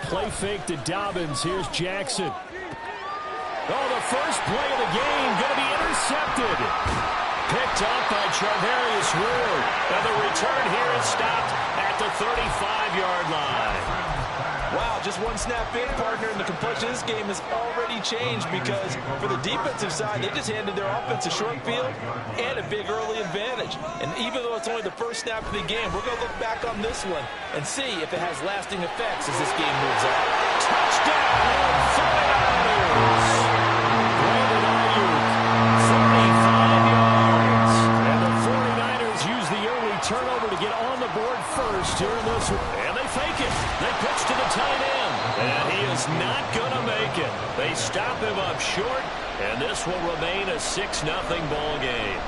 play fake to Dobbins. Here's Jackson. Oh, the first play of the game going to be intercepted. Picked up by Charvarius Ward. And the return here is stopped at the 35-yard line. Wow, just one snap in, partner, and the complexion of this game has already changed because for the defensive side, they just handed their offense a short field and a big early advantage. And even though it's only the first snap of the game, we're going to look back on this one and see if it has lasting effects as this game moves on. Touchdown, 49ers! Brandon Ayuk, 35 yards. And the 49ers use the early turnover to get on the board first here in this one. And they fake it. They pitch to the tight end. And he is not going to make it. They stop him up short, and this will remain a 6-0 ball game.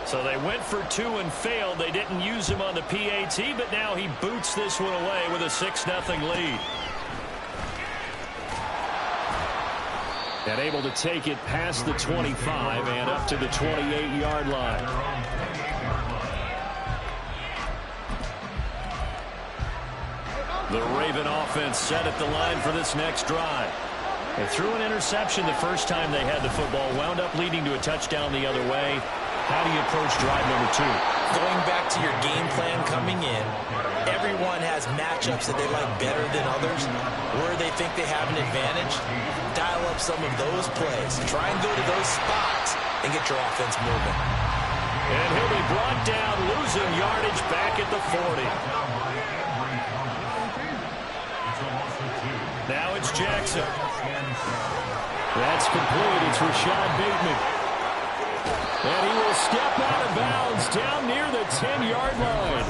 So they went for 2 and failed. They didn't use him on the PAT, but now he boots this one away with a 6-0 lead. And able to take it past the 25 and up to the 28-yard line. The Raven offense set at the line for this next drive. They threw an interception the first time they had the football, wound up leading to a touchdown the other way. How do you approach drive number 2? Going back to your game plan coming in, everyone has matchups that they like better than others. Where they think they have an advantage, dial up some of those plays. Try and go to those spots and get your offense moving. And he'll be brought down, losing yardage back at the 40. Now it's Jackson. That's complete. It's Rashad Bateman. And he will step out of bounds down near the 10-yard line.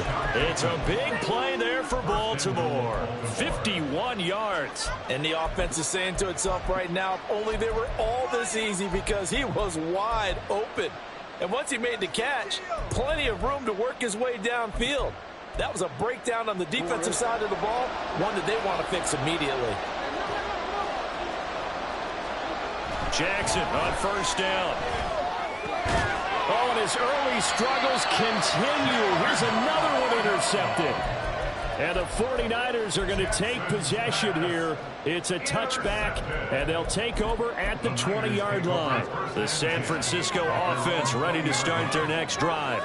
It's a big play there for Baltimore. 51 yards. And the offense is saying to itself right now, if only they were all this easy, because he was wide open. And once he made the catch, plenty of room to work his way downfield. That was a breakdown on the defensive side of the ball, one that they want to fix immediately. Jackson on first down. Oh, and his early struggles continue. Here's another one intercepted. And the 49ers are going to take possession here. It's a touchback, and they'll take over at the 20-yard line. The San Francisco offense ready to start their next drive.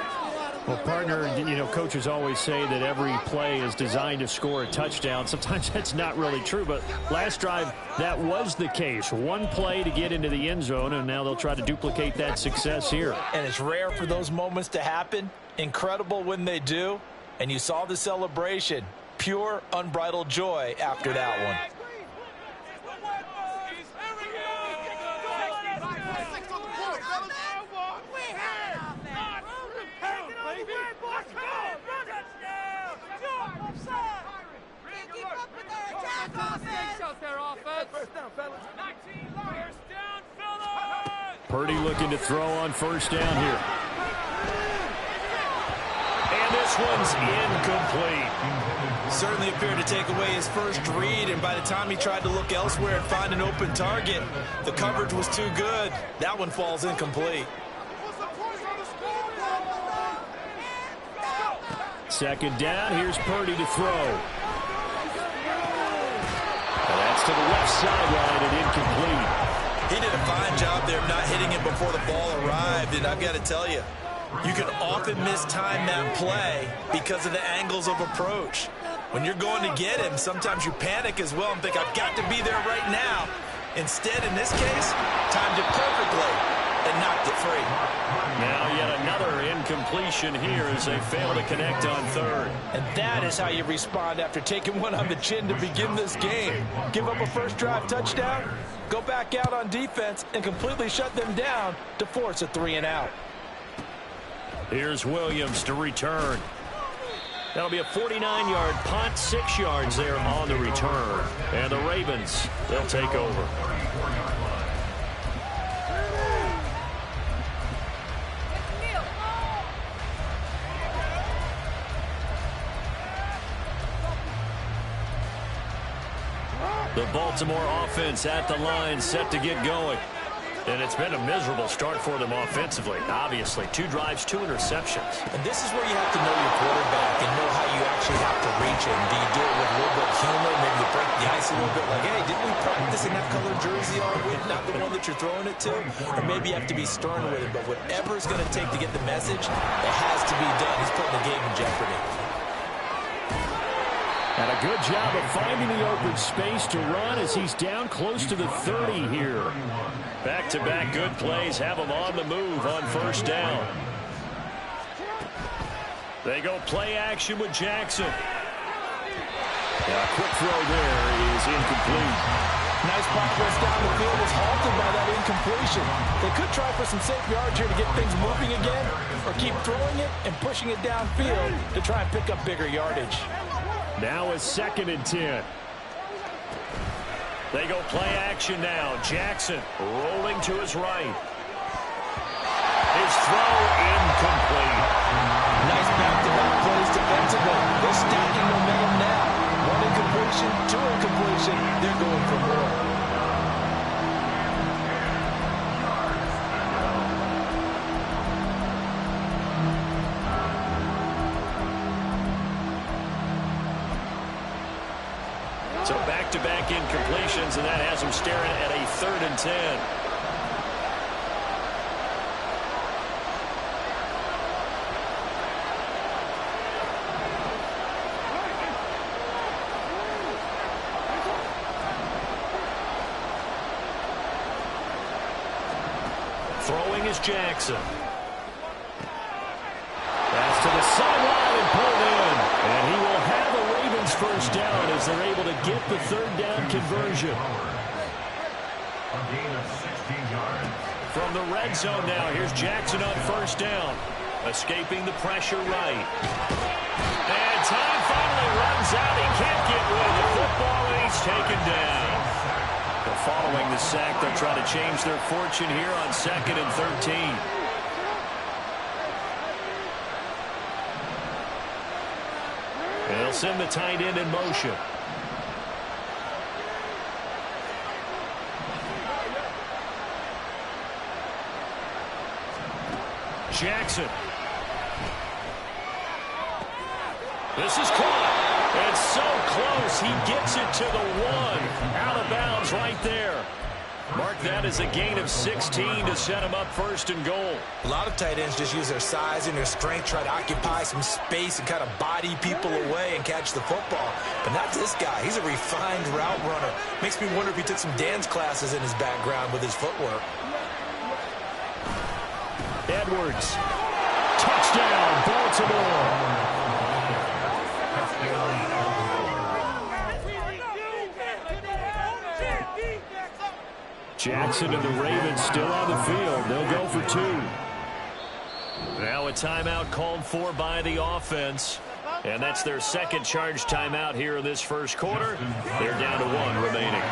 Well, partner, you know, coaches always say that every play is designed to score a touchdown. Sometimes that's not really true, but last drive, that was the case. One play to get into the end zone, and now they'll try to duplicate that success here. And it's rare for those moments to happen. Incredible when they do. And you saw the celebration. Pure, unbridled joy after that one. Purdy looking to throw on first down here. And this one's incomplete. Certainly appeared to take away his first read, and by the time he tried to look elsewhere and find an open target, the coverage was too good. That one falls incomplete. Second down, here's Purdy to throw. And that's to the left sideline and incomplete. He did a fine job there of not hitting it before the ball arrived, and I've got to tell you, you can often mistime that play because of the angles of approach. When you're going to get him, sometimes you panic as well and think, I've got to be there right now. Instead, in this case, timed it perfectly and knocked it free. Now yet another incompletion here as they fail to connect on third. And that is how you respond after taking one on the chin to begin this game. Give up a first drive touchdown, go back out on defense, and completely shut them down to force a 3-and-out. Here's Williams to return. That'll be a 49-yard punt, 6 yards there on the return. And the Ravens, they'll take over. The Baltimore offense at the line, set to get going. And it's been a miserable start for them offensively. Obviously, 2 drives, 2 interceptions. And this is where you have to know your quarterback and know how you actually have to reach him. Do you do it with a little bit of humor? Maybe you break the ice a little bit like, hey, didn't we practice in that color jersey all week? Not the one that you're throwing it to? Or maybe you have to be stern with it. But whatever it's going to take to get the message, it has to be done. He's putting the game in jeopardy. And a good job of finding the open space to run as he's down close to the 30 here. Back-to-back good plays have him on the move on first down. They go play action with Jackson. A quick throw there is incomplete. Nice progress down the field was halted by that incompletion. They could try for some safe yards here to get things moving again, or keep throwing it and pushing it downfield to try and pick up bigger yardage. Now is 2nd and 10. They go play action now. Jackson rolling to his right. His throw incomplete. Nice back-to-back plays defensively. They're stacking momentum now. 1 incompletion, 2 incompletion. They're going for more. So back-to-back incompletions, and that has him staring at a 3rd and 10. Throwing is Jackson. Pass to the sideline and pulled in. And he will have a Ravens first down as they're able to get the 3rd down conversion. From the red zone now, here's Jackson on first down. Escaping the pressure right. And time finally runs out. He can't get rid of the football, and he's taken down. But following the sack, they'll try to change their fortune here on 2nd and 13. And they'll send the tight end in motion. Jackson. This is caught. It's so close. He gets it to the 1. Out of bounds right there. Mark that as a gain of 16 to set him up 1st and goal. A lot of tight ends just use their size and their strength, try to occupy some space and kind of body people away and catch the football. But not this guy. He's a refined route runner. Makes me wonder if he took some dance classes in his background with his footwork. Edwards. Touchdown, Baltimore. Jackson and the Ravens still on the field. They'll go for 2. Now a timeout called for by the offense. And that's their 2nd charge timeout here in this 1st quarter. They're down to 1 remaining.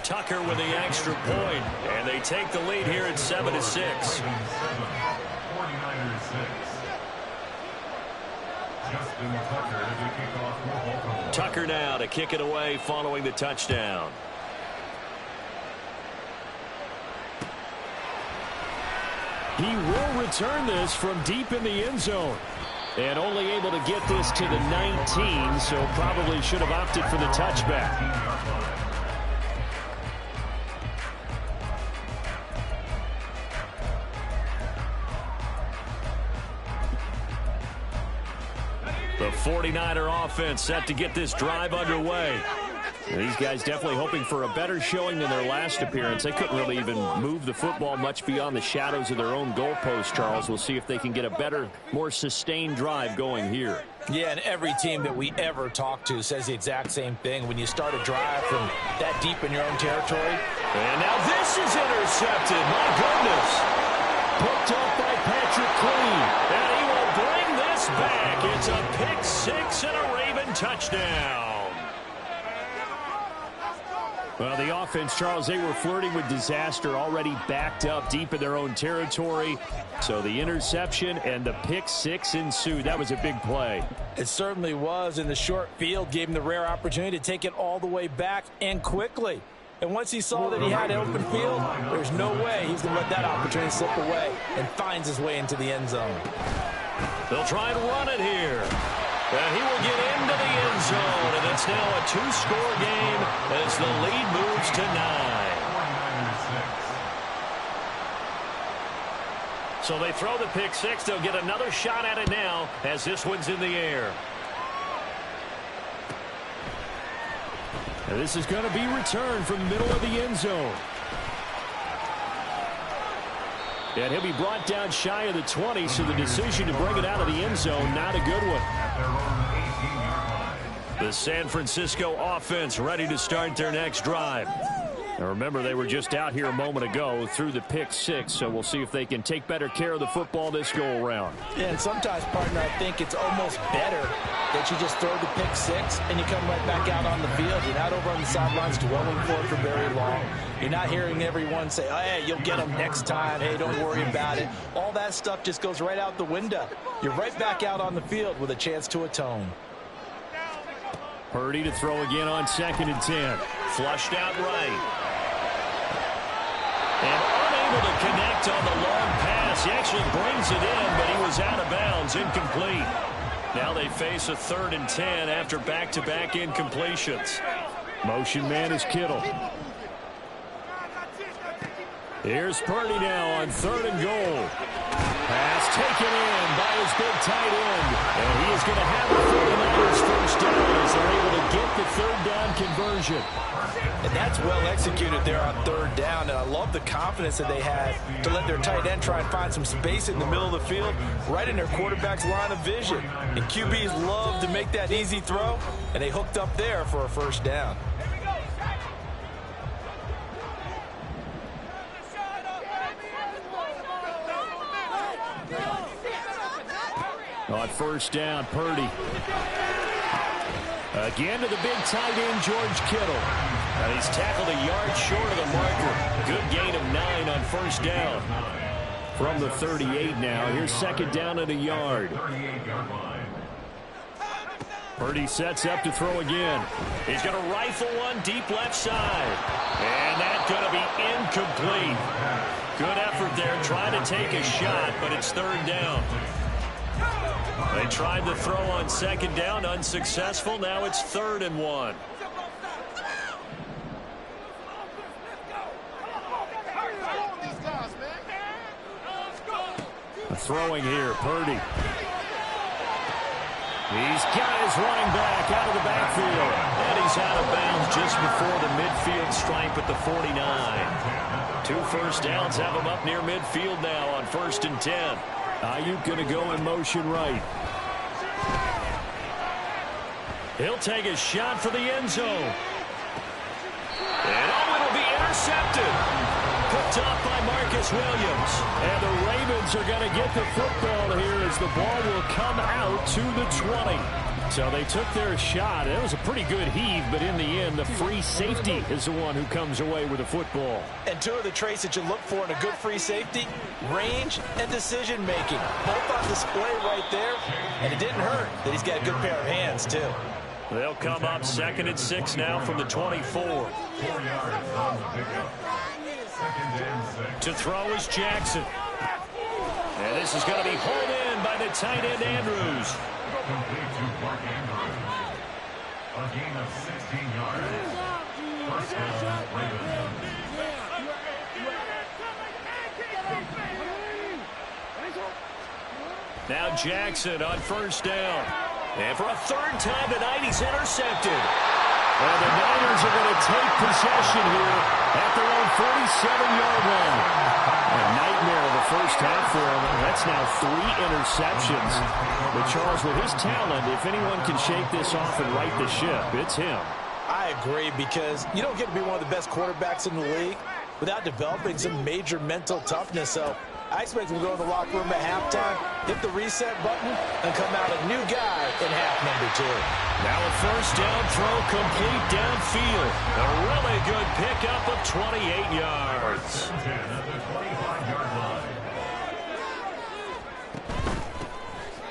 Tucker with the extra point. And they take the lead here at 7-6. Tucker now to kick it away following the touchdown. He will return this from deep in the end zone. And only able to get this to the 19, so probably should have opted for the touchback. The 49er offense set to get this drive underway. These guys definitely hoping for a better showing than their last appearance. They couldn't really even move the football much beyond the shadows of their own goalpost, Charles. We'll see if they can get a better, more sustained drive going here. Yeah, and every team that we ever talk to says the exact same thing. When you start a drive from that deep in your own territory. And now this is intercepted. My goodness. Picked up by Patrick Queen. And he will bring this back. It's a pick 6 and a Raven touchdown. Well, the offense, Charles, they were flirting with disaster, already backed up deep in their own territory. So the interception and the pick six ensued. That was a big play. It certainly was, and the short field gave him the rare opportunity to take it all the way back and quickly. And once he saw that he had open field, there's no way he's going to let that opportunity slip away, and finds his way into the end zone. They'll try and run it here. And he will get into the end zone, and it's now a two-score game as the lead moves to 9. So they throw the pick six. They'll get another shot at it now as this one's in the air. And this is going to be returned from the middle of the end zone. And he'll be brought down shy of the 20, so the decision to bring it out of the end zone, not a good one. The San Francisco offense ready to start their next drive. Now remember, they were just out here a moment ago through the pick six, so we'll see if they can take better care of the football this go-around. Yeah, and sometimes, partner, I think it's almost better that you just throw the pick six and you come right back out on the field. You're not over on the sidelines dwelling for it for very long. You're not hearing everyone say, oh, hey, you'll get them next time. Hey, don't worry about it. All that stuff just goes right out the window. You're right back out on the field with a chance to atone. Purdy to throw again on 2nd and 10. Flushed out right. And unable to connect on the long pass. He actually brings it in, but he was out of bounds, incomplete. Now they face a 3rd and 10 after back-to-back incompletions. Motion man is Kittle. Here's Purdy now on 3rd and goal. Pass taken in by his big tight end. And he is going to have the 49ers first down as they're able to get the 3rd down conversion. And that's well executed there on 3rd down. And I love the confidence that they had to let their tight end try and find some space in the middle of the field, right in their quarterback's line of vision. And QBs love to make that easy throw, and they hooked up there for a first down. On 1st down, Purdy. Again to the big tight end, George Kittle. And he's tackled a yard short of the marker. Good gain of 9 on 1st down. From the 38 now. Here's 2nd down and a yard. Purdy sets up to throw again. He's going to rifle one deep left side. And that's going to be incomplete. Good effort there, trying to take a shot, but it's 3rd down. They tried to throw on 2nd down, unsuccessful. Now it's 3rd and 1. Throwing here, Purdy. He's got his running back out of the backfield. And he's out of bounds just before the midfield stripe at the 49. 2 first downs have him up near midfield now on 1st and 10. Ayuk going to go in motion right. He'll take a shot for the end zone. And it'll be intercepted. Picked off by Marcus Williams. And the Ravens are going to get the football here as the ball will come out to the 20. So they took their shot. It was a pretty good heave, but in the end, the free safety is the one who comes away with the football. And 2 of the traits that you look for in a good free safety, range and decision-making. Both on display right there, and it didn't hurt that he's got a good pair of hands, too. They'll come up 2nd and 6 now from the 24. To throw is Jackson. And this is going to be hauled in by the tight end, Andrews. A gain of 16 yards. First down, Ravens. Now Jackson on 1st down. And for a 3rd time tonight, he's intercepted. And the Niners are going to take possession here at their own 47-yard line. A nightmare of the first half for him. That's now 3 interceptions. But Charles, with his talent, if anyone can shake this off and right the ship, it's him. I agree, because you don't get to be one of the best quarterbacks in the league without developing some major mental toughness. So I expect him to go to the locker room at halftime, hit the reset button, and come out a new guy in half number 2. Now a first down throw complete downfield. A really good pickup of 28 yards.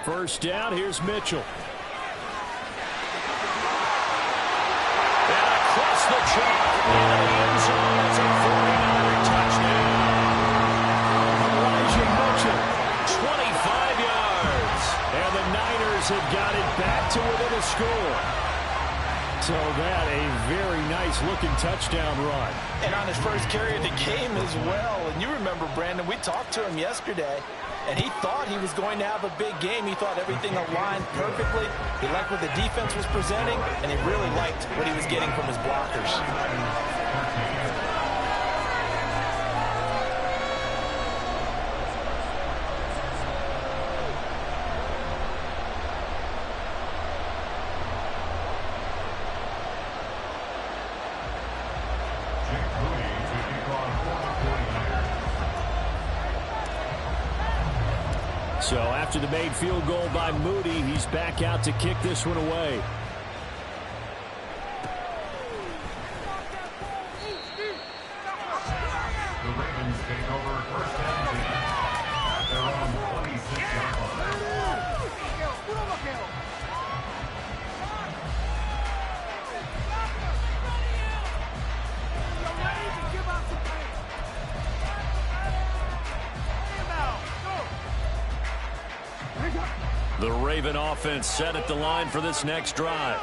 First down, here's Mitchell. And across the chalk into the end zone. It's a 49er touchdown. Elijah Mitchell, 25 yards. And the Niners have got it back to within a score. So that a very nice looking touchdown run. And on his first carry of the game as well. And you remember, Brandon, we talked to him yesterday, and he thought he was going to have a big game. He thought everything aligned perfectly. He liked what the defense was presenting, and he really liked what he was getting from his blockers. So after the made field goal by Moody, he's back out to kick this one away. The Ravens take over first and 10 at their own 26-yard line. The Raven offense set at the line for this next drive.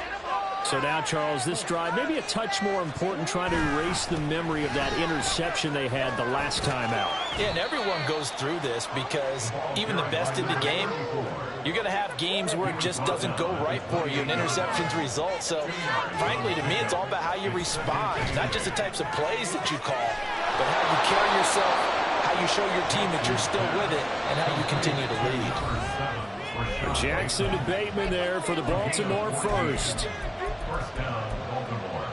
So now, Charles, this drive maybe a touch more important, trying to erase the memory of that interception they had the last time out. Yeah, and everyone goes through this because even the best in the game, you're going to have games where it just doesn't go right for you and interceptions result. So, frankly, to me, it's all about how you respond, not just the types of plays that you call, but how you carry yourself, how you show your team that you're still with it, and how you continue to lead. Jackson to Bateman there for the Baltimore first. First down, Baltimore.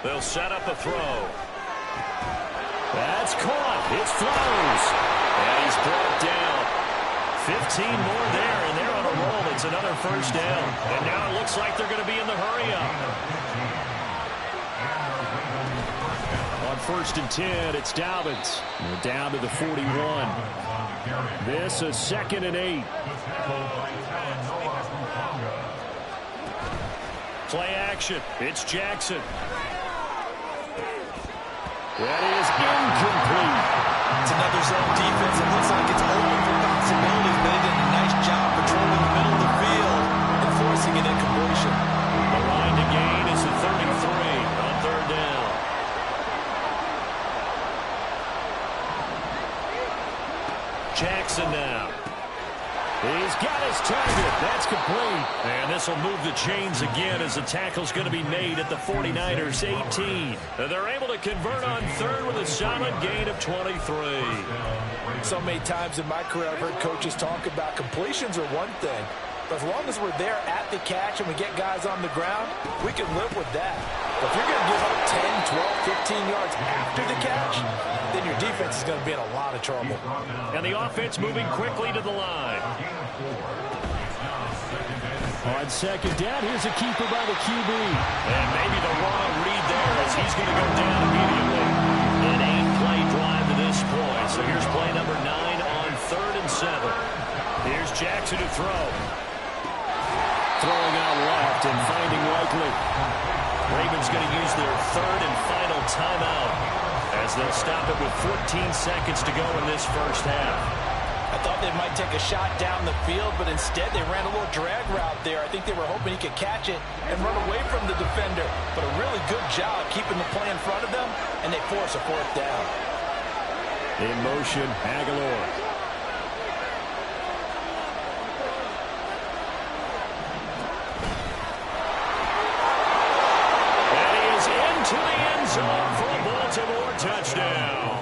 They'll set up a throw. That's caught. It's Flowers. And he's brought down. 15 more there, and they're on a roll. It's another first down. And now it looks like they're going to be in the hurry-up. On first and 10, it's Dobbins. We're down to the 41. This is 2nd and 8. Play action. It's Jackson. That is incomplete. It's another zone defense. It looks like it's open for possibilities, but they did a nice job patrolling the middle of the field and forcing an incompletion. The line to gain is the 33 on third down. Jackson now. He's got his target. That's complete. And this will move the chains again as the tackle's going to be made at the 49ers 18. And they're able to convert on third with a solid gain of 23. So many times in my career I've heard coaches talk about completions are one thing, but as long as we're there at the catch and we get guys on the ground, we can live with that. But if you're going to give up 10, 12, 15 yards after the catch, then your defense is going to be in a lot of trouble. And the offense moving quickly to the line. On second down, here's a keeper by the QB. And maybe the wrong read there as he's going to go down immediately. An 8-play drive to this point. So here's play number 9 on 3rd and 7. Here's Jackson to throw. Throwing out left and finding Likely. Ravens going to use their 3rd and final timeout as they'll stop it with 14 seconds to go in this first half. I thought they might take a shot down the field, but instead they ran a little drag route there. I think they were hoping he could catch it and run away from the defender. But a really good job keeping the play in front of them, and they force a 4th down. In motion, Aguilar. And he is into the end zone for a Baltimore touchdown.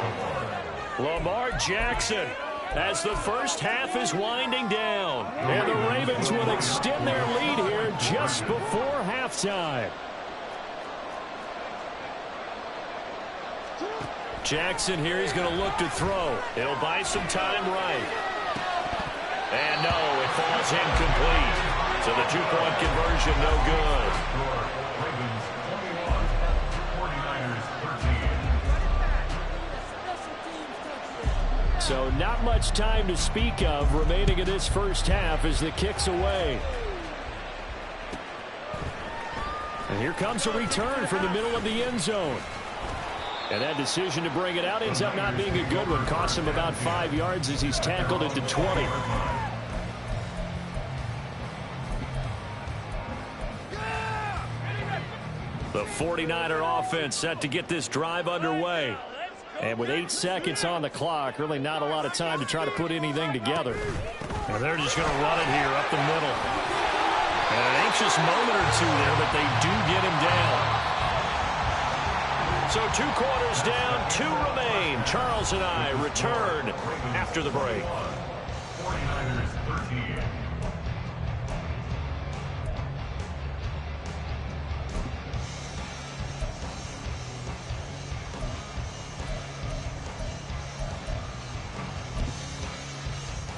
Lamar Jackson, as the first half is winding down. And the Ravens will extend their lead here just before halftime. Jackson here, he's going to look to throw. It'll buy some time right. And no, it falls incomplete. So the two-point conversion, no good. Ravens 21, 49ers 13. So not much time to speak of remaining in this first half as the kick's away. And here comes a return from the middle of the end zone. And that decision to bring it out ends up not being a good one. Costs him about 5 yards as he's tackled at the 20. The 49er offense set to get this drive underway. And with 8 seconds on the clock, really not a lot of time to try to put anything together. And they're just going to run it here up the middle. And an anxious moment or two there, but they do get him down. So 2 quarters down, 2 remain. Charles and I return after the break. 49ers 13.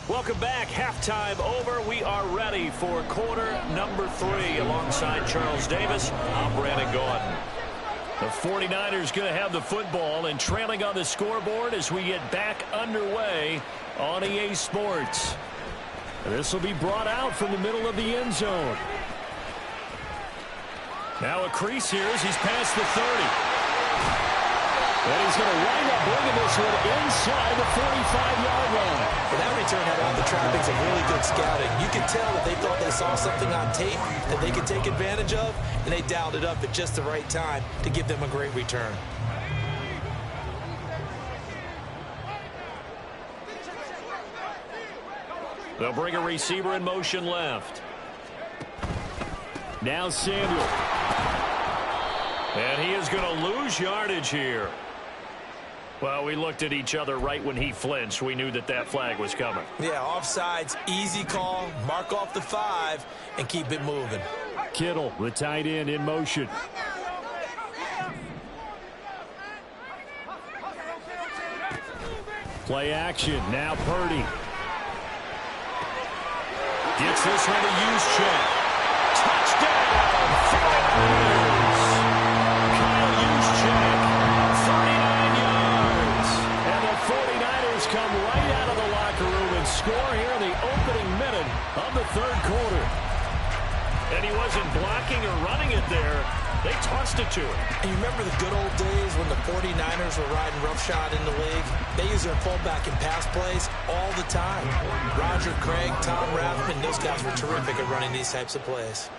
Welcome back. Halftime over. We are ready for quarter number 3. Alongside Charles Davis, I'm Brandon Gaudin. The 49ers going to have the football and trailing on the scoreboard as we get back underway on EA Sports. This will be brought out from the middle of the end zone. Now a crease here as he's past the 30. And he's going to wind up bringing this one inside the 45-yard line. Well, that return had all the trappings of really good scouting. You could tell that they thought they saw something on tape that they could take advantage of, and they dialed it up at just the right time to give them a great return. They'll bring a receiver in motion left. Now Samuel. And he is going to lose yardage here. Well, we looked at each other right when he flinched. We knew that that flag was coming. Yeah, offsides, easy call, mark off the 5, and keep it moving. Kittle, the tight end, in motion. Play action, now Purdy. Gets this one to use check. Touchdown, 49ers. Kyle Juszczyk, 39 yards. And the 49ers come right out of the locker room and score here in the opening minute of the third quarter. And he wasn't blocking or running it there. They tossed it to him. And you remember the good old days when the 49ers were riding roughshod in the league? They used their fullback in pass plays all the time. Roger Craig, Tom Rathman, those guys were terrific at running these types of plays.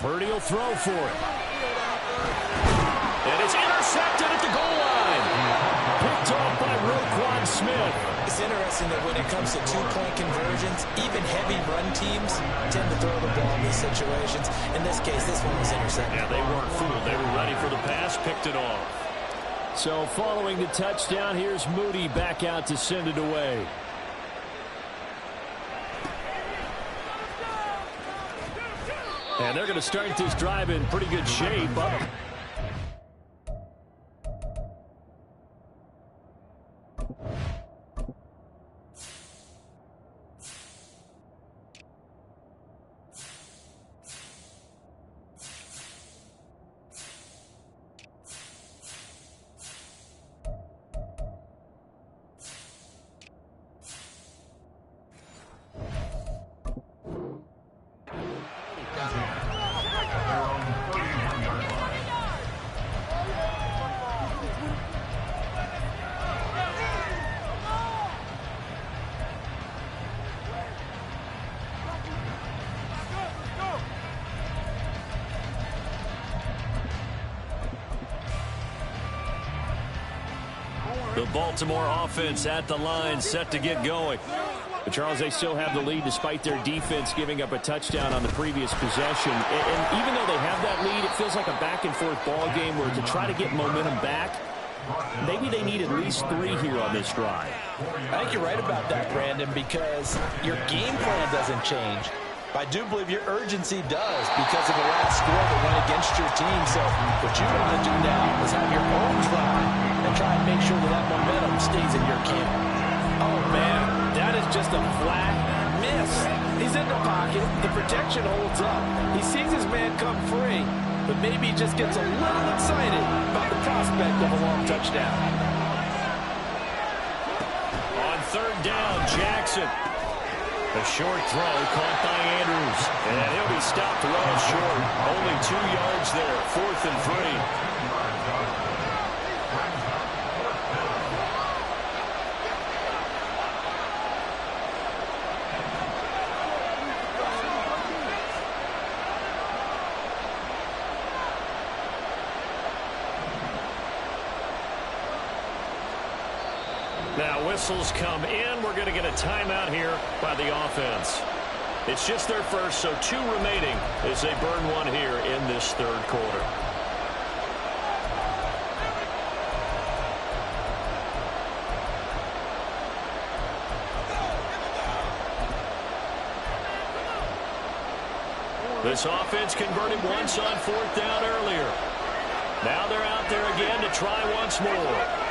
Purdy will throw for it. And it's intercepted at the goal line. Picked off by Roquan Smith. It's interesting that when it comes to two-point conversions, even heavy run teams tend to throw the ball in these situations. In this case, this one was intercepted. Yeah, they weren't fooled. They were ready for the pass, picked it off. So following the touchdown, here's Moody back out to send it away. And they're going to start this drive in pretty good shape. The Baltimore offense at the line, set to get going. But Charles, they still have the lead despite their defense giving up a touchdown on the previous possession. And even though they have that lead, it feels like a back-and-forth ball game where to try to get momentum back, Maybe they need at least 3 here on this drive. I think you're right about that, Brandon, because your game plan doesn't change. I do believe your urgency does because of the last score that went against your team. So what you want to do now is have your own drive and try and make sure that that momentum stays in your camp. Oh, man, that is just a flat miss. He's in the pocket. The protection holds up. He sees his man come free, but maybe he just gets a little excited about the prospect of a long touchdown. On third down, Jackson. A short throw caught by Andrews. And he'll be stopped well short. Only 2 yards there. 4th and 3. Now whistles come in. We're going to get a timeout here by the offense. It's just their first, so 2 remaining as they burn 1 here in this third quarter. This offense converted once on 4th down earlier. Now they're out there again to try once more.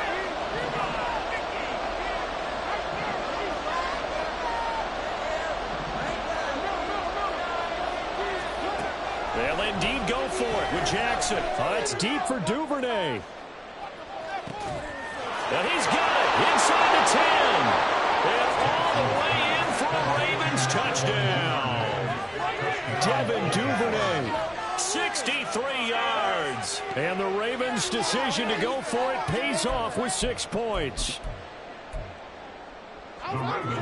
They'll indeed go for it with Jackson. It's deep for Duvernay. And he's got it inside the 10. And all the way in for a Ravens touchdown. Devin Duvernay, 63 yards. And the Ravens' decision to go for it pays off with 6 points.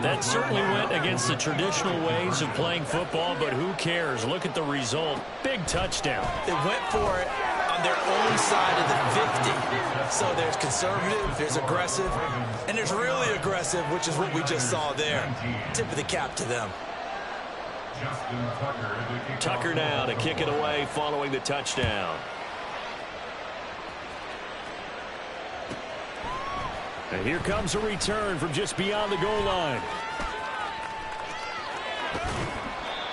That certainly went against the traditional ways of playing football, but who cares? Look at the result. Big touchdown. They went for it on their own side of the 50. So there's conservative, there's aggressive, and there's really aggressive, which is what we just saw there. Tip of the cap to them. Tucker now to kick it away following the touchdown. And here comes a return from just beyond the goal line.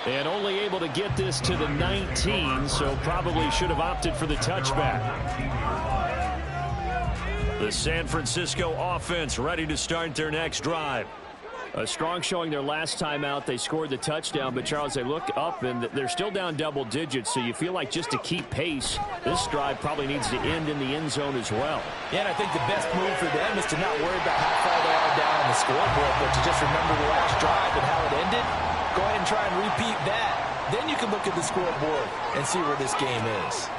And only able to get this to the 19, so probably should have opted for the touchback. The San Francisco offense ready to start their next drive. A strong showing their last time out. They scored the touchdown, but Charles, they look up and they're still down double digits, so you feel like just to keep pace, this drive probably needs to end in the end zone as well. Yeah, and I think the best move for them is to not worry about how far they are down on the scoreboard, but to just remember the last drive and how it ended. Go ahead and try and repeat that. Then you can look at the scoreboard and see where this game is.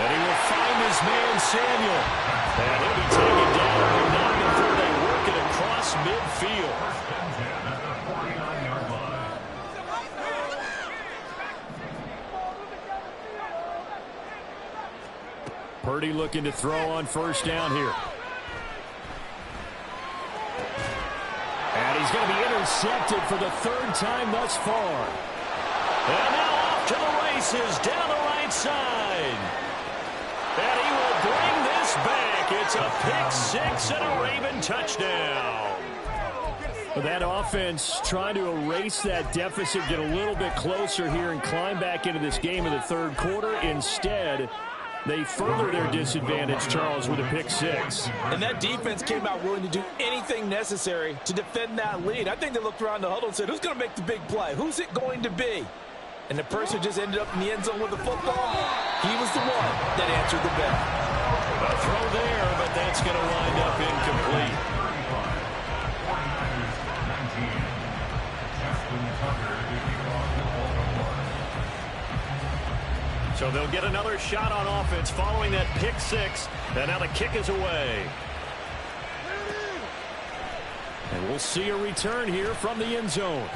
And he will find his man, Samuel. And he'll be taken down not before they work it across midfield. Purdy looking to throw on first down here. And he's going to be intercepted for the 3rd time thus far. And now off to the races down the right side. And he will bring this back. It's a pick-6 and a Raven touchdown. That offense trying to erase that deficit, get a little bit closer here and climb back into this game in the third quarter. Instead, they further their disadvantage, Charles, with a pick-6. And that defense came out willing to do anything necessary to defend that lead. I think they looked around the huddle and said, who's going to make the big play? Who's it going to be? And the person just ended up in the end zone with the football. He was the one that answered the bell. A throw there, but that's going to wind up incomplete. So they'll get another shot on offense following that pick-6. And now the kick is away. And we'll see a return here from the end zone.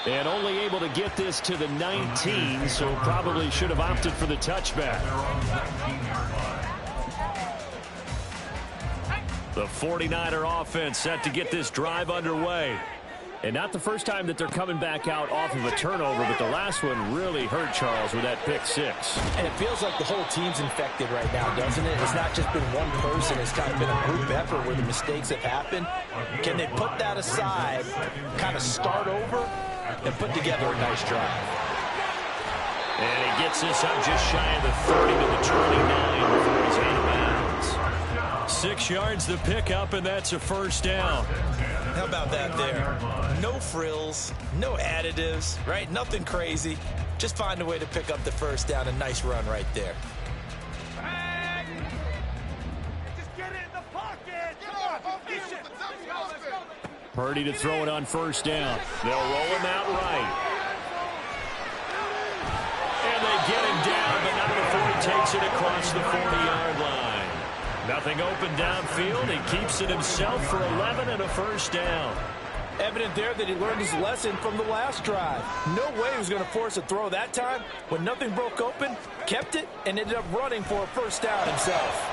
And only able to get this to the 19, so probably should have opted for the touchback. The 49er offense set to get this drive underway. And not the first time that they're coming back out off of a turnover, but the last one really hurt Charles with that pick six. And it feels like the whole team's infected right now, doesn't it? It's not just been one person. It's kind of been a group effort where the mistakes have happened. Can they put that aside, kind of start over, and put together a nice drive? And he gets this up just shy of the 30 to the 29 before he's out of bounds. 6 yards the pickup, and that's a first down. How about that there? No frills, no additives, right? Nothing crazy. Just find a way to pick up the first down. A nice run right there. Just get it in the pocket. Purdy to throw it on first down. They'll roll him out right. And they get him down, but not before he takes it across the 40-yard line. Nothing open downfield. He keeps it himself for 11 and a first down. Evident there that he learned his lesson from the last drive. No way he was going to force a throw that time. When nothing broke open, kept it, and ended up running for a first down himself.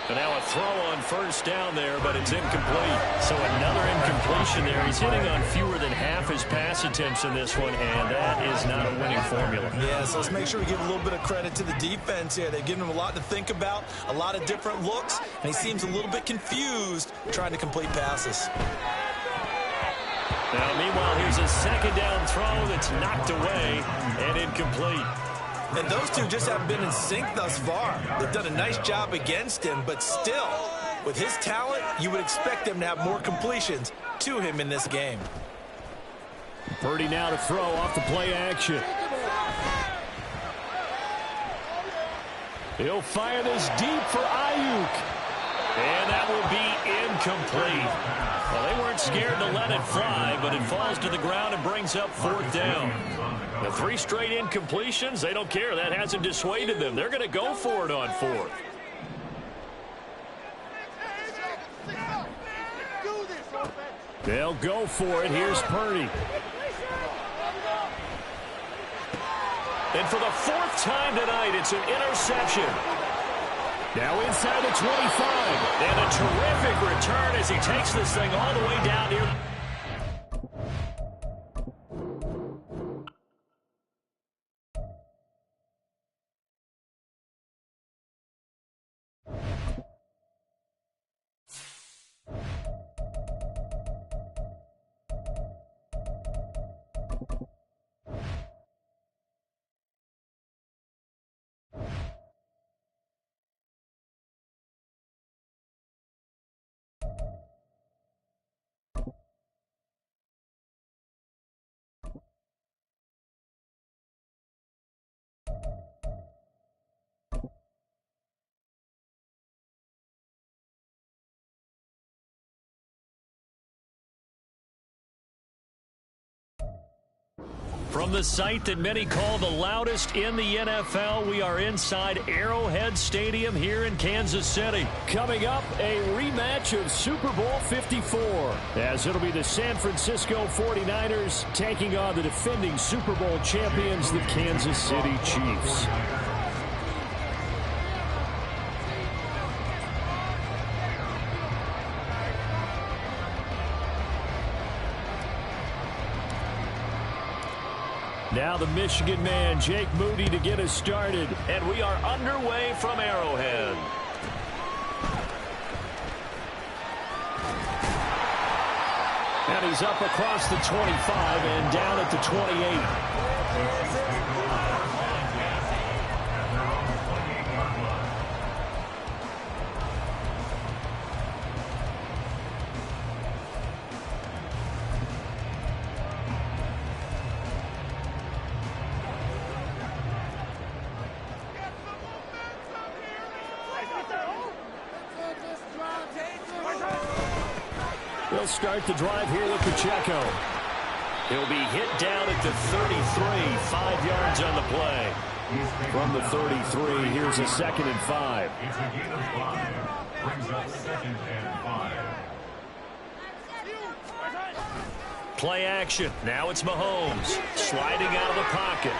And now a throw on first down there, but it's incomplete. So another incompletion there. He's hitting on fewer than half his pass attempts in this one, and that is not a winning formula. Yeah, so let's make sure we give a little bit of credit to the defense here. They've given him a lot to think about, a lot of different looks, and he seems a little bit confused trying to complete passes. Now, meanwhile, here's a second down throw that's knocked away and incomplete. And those two just haven't been in sync thus far. They've done a nice job against him, but still, with his talent, you would expect him to have more completions to him in this game. Purdy now to throw off the play action. He'll fire this deep for Ayuk. And that will be incomplete. Well, they weren't scared to let it fly, but it falls to the ground and brings up fourth down. The 3 straight incompletions, they don't care. That hasn't dissuaded them. They're going to go for it on fourth. They'll go for it. Here's Purdy. And for the 4th time tonight, it's an interception. Now inside the 25. And a terrific return as he takes this thing all the way down here. From the site that many call the loudest in the NFL, we are inside Arrowhead Stadium here in Kansas City. Coming up, a rematch of Super Bowl 54, as it'll be the San Francisco 49ers taking on the defending Super Bowl champions, the Kansas City Chiefs. Now the Michigan man, Jake Moody, to get us started. And we are underway from Arrowhead. And he's up across the 25 and down at the 28. They'll start the drive here with Pacheco. He'll be hit down at the 33, 5 yards on the play. From the 33, here's a 2nd and 5. It's a gain of 5. Brings up 2nd and 5. Play action. Now it's Mahomes sliding out of the pocket.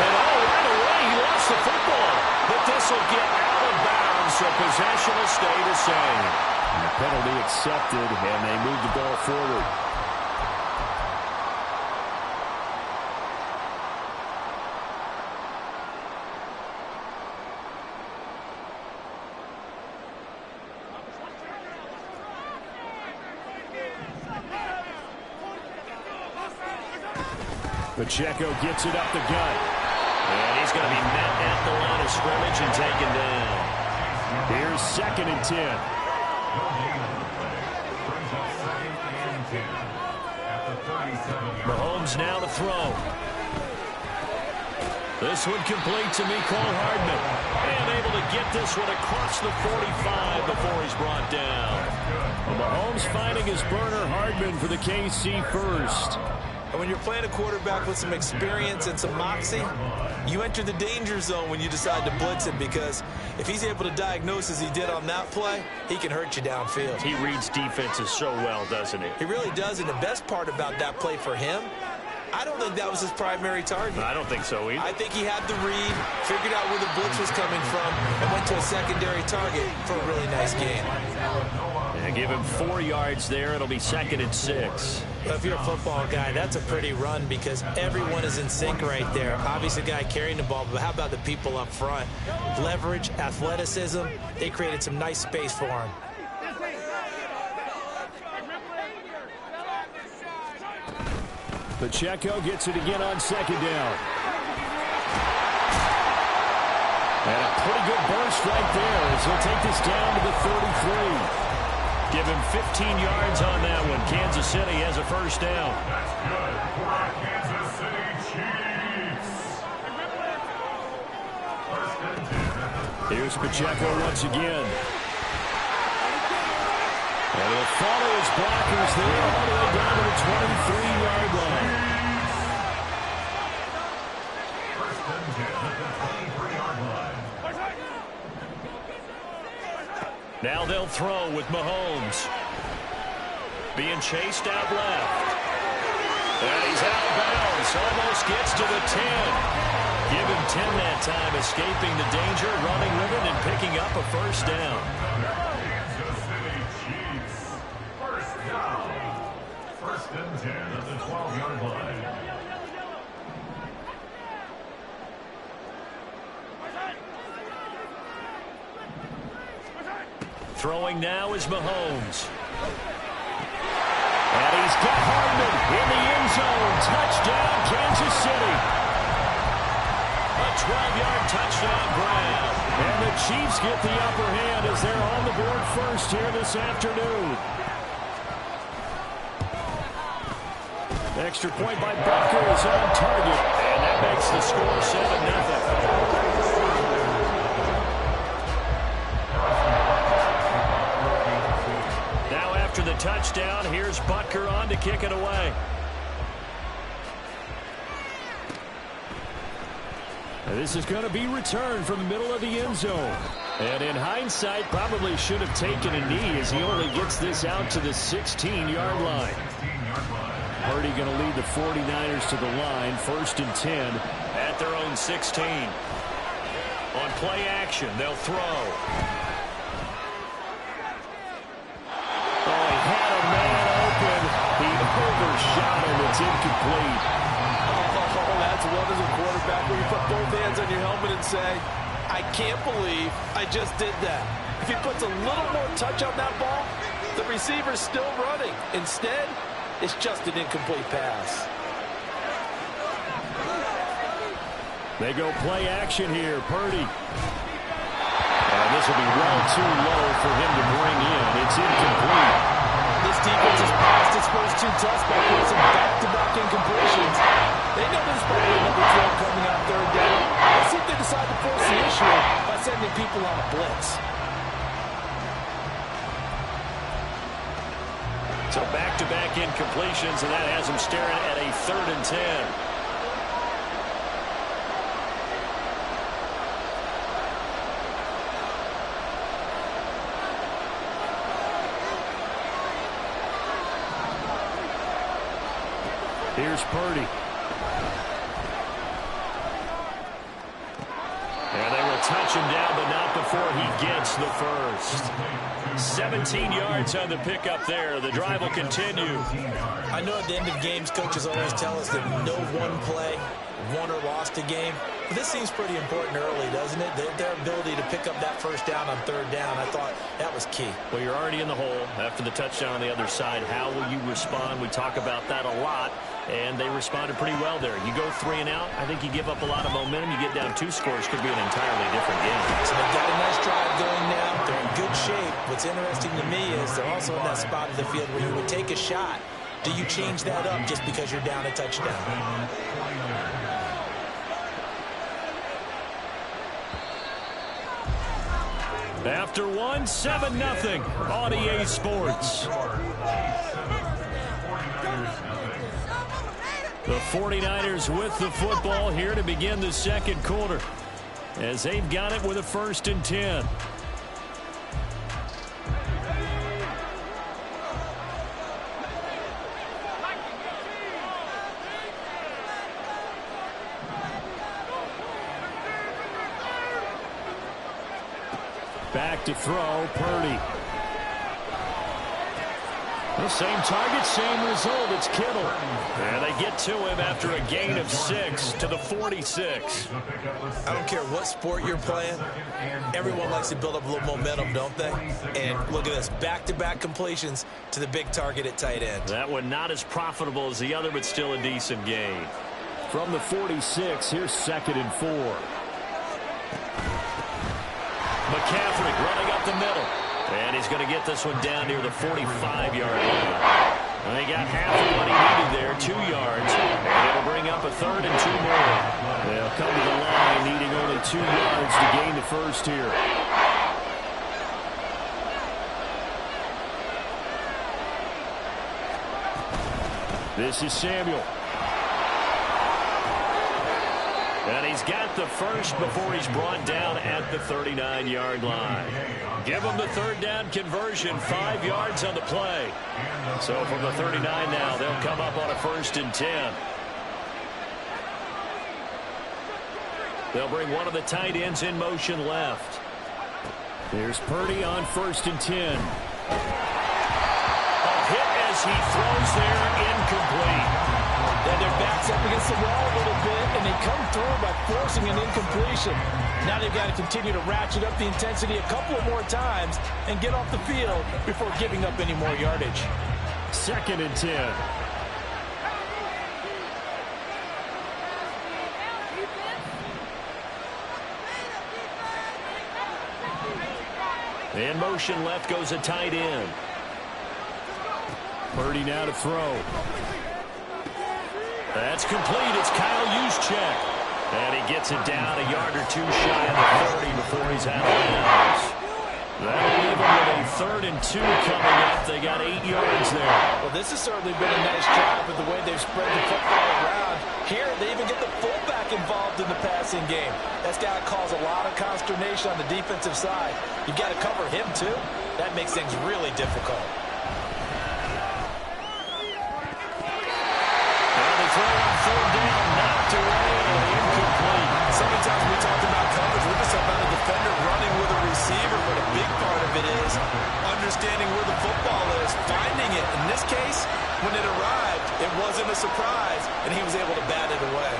And right away he lost the football. But this will get out of bounds, so possession will stay the same. And the penalty accepted, and they move the ball forward. Pacheco gets it up the gut. And he's going to be met at the line of scrimmage and taken down. Here's 2nd and 10. Mahomes now to throw. This one complete to Mecole Hardman. And able to get this one across the 45 before he's brought down. Well, Mahomes finding his burner. Hardman for the KC first. And when you're playing a quarterback with some experience and some moxie, you enter the danger zone when you decide to blitz him, because if he's able to diagnose as he did on that play, he can hurt you downfield. He reads defenses so well, doesn't he? He really does, and the best part about that play for him, I don't think that was his primary target. I don't think so either. I think he had the read, figured out where the blitz was coming from, and went to a secondary target for a really nice game. And give him 4 yards there. It'll be 2nd and 6. Well, if you're a football guy, that's a pretty run because everyone is in sync right there. Obviously, the guy carrying the ball, but how about the people up front? Leverage, athleticism, they created some nice space for him. Pacheco gets it again on 2nd down. And a pretty good burst right there as he'll take this down to the 33. Give him 15 yards on that one. Kansas City has a first down. That's good for our Kansas City Chiefs. First and 10. Here's Pacheco once again. And he'll follow his blockers there all the way down to the 23-yard line. First and 10 at the 23-yard line. Now they'll throw with Mahomes. Being chased out left. And he's out of bounds. Almost gets to the 10. Give him 10 that time, escaping the danger, running with it, and picking up a first down. Kansas City Chiefs. First down. First and 10 at the 12-yard line. Throwing now is Mahomes. And he's got Hardman in the end zone. Touchdown, Kansas City. A 12-yard touchdown grab. And the Chiefs get the upper hand as they're on the board first here this afternoon. Extra point by Butker is on target. And that makes the score 7-0. After the touchdown, here's Butker on to kick it away. And this is going to be returned from the middle of the end zone. And in hindsight, probably should have taken a knee as he only gets this out to the 16-yard line. Purdy going to lead the 49ers to the line, 1st and 10. At their own 16. On play action, they'll throw. Overshot him. It's incomplete. Oh, that's one as a quarterback where you put both hands on your helmet and say, I can't believe I just did that. If he puts a little more touch on that ball, the receiver's still running. Instead, it's just an incomplete pass. They go play action here. Purdy. And this will be well too low for him to bring in. It's incomplete. This defense has passed its first 2 tests by forcing back-to-back incompletions. They know there's probably another throw coming on 3rd down. Let's see if they decide to force the issue by sending people on a blitz. So back-to-back incompletions, and that has them staring at a 3rd and 10. Here's Purdy. And they will touch touch him down, but not before he gets the first. 17 yards on the pickup there. The drive will continue. I know at the end of games, coaches always tell us that no one play won or lost a game. But this seems pretty important early, doesn't it? Their ability to pick up that first down on third down, I thought that was key. Well, you're already in the hole after the touchdown on the other side. How will you respond? We talk about that a lot, and they responded pretty well there. You go 3 and out, I think you give up a lot of momentum. You get down 2 scores, could be an entirely different game. So they've got a nice drive going now. They're in good shape. What's interesting to me is they're also in that spot of the field where you would take a shot. Do you change that up just because you're down a touchdown? After one, 7-0 on EA Sports. The 49ers with the football here to begin the second quarter, as they've got it with a 1st and 10. Back to throw, Purdy. The same target, same result. It's Kittle. And they get to him after a gain of 6 to the 46. I don't care what sport you're playing. Everyone likes to build up a little momentum, don't they? And look at this, back-to-back completions to the big target at tight end. That one not as profitable as the other, but still a decent gain. From the 46, here's 2nd and 4. McCaffrey running up the middle. And he's going to get this one down near the 45-yard line. And they got half of what he needed there, 2 yards. And it'll bring up a 3rd and 2 more. They'll come to the line needing only 2 yards to gain the first here. This is Samuel. And he's got the first before he's brought down at the 39-yard line. Give him the 3rd down conversion, 5 yards on the play. So from the 39 now, they'll come up on a 1st and 10. They'll bring one of the tight ends in motion left. Here's Purdy on 1st and 10. A hit as he throws there, incomplete. And their back's up against the wall a little bit, and they come through by forcing an incompletion. Now they've got to continue to ratchet up the intensity a couple of more times and get off the field before giving up any more yardage. 2nd and 10. In motion left goes a tight end. Purdy now to throw. That's complete. It's Kyle Juszczyk. And he gets it down a yard or 2 shy of the 30 before he's out of bounds. That'll leave him with a 3rd and 2 coming up. They got 8 yards there. Well, this has certainly been a nice drive with the way they've spread the football around. Here, they even get the fullback involved in the passing game. That's got to cause a lot of consternation on the defensive side. You've got to cover him, too. That makes things really difficult. Throw on 3rd down, knocked away, and incomplete. So many times we talked about coverage. We're just talking about a defender running with a receiver, but a big part of it is understanding where the football is, finding it. In this case, when it arrived, it wasn't a surprise, and he was able to bat it away.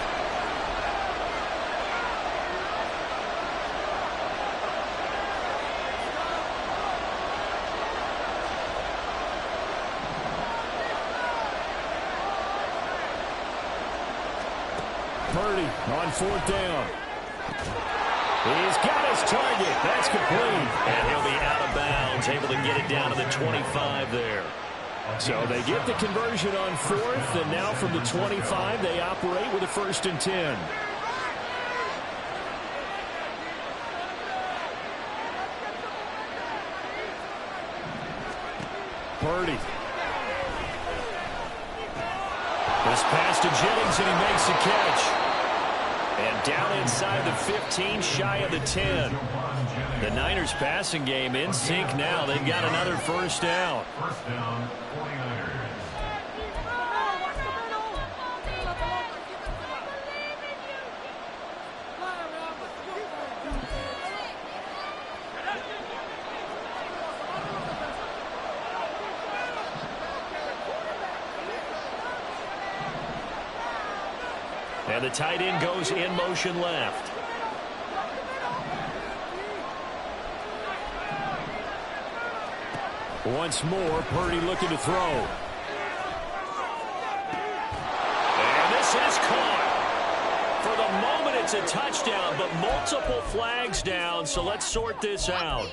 Purdy on 4th down. He's got his target. That's complete. And he'll be out of bounds, able to get it down to the 25 there. So they get the conversion on 4th, and now from the 25, they operate with a 1st and 10. Purdy. This pass to Jennings, and he makes the catch. And down inside the 15, shy of the 10. The Niners passing game in sync now. They've got another 1st down. 1st down, 49ers. And the tight end goes in motion left. Once more, Purdy looking to throw. And this is caught. For the moment, it's a touchdown, but multiple flags down, so let's sort this out.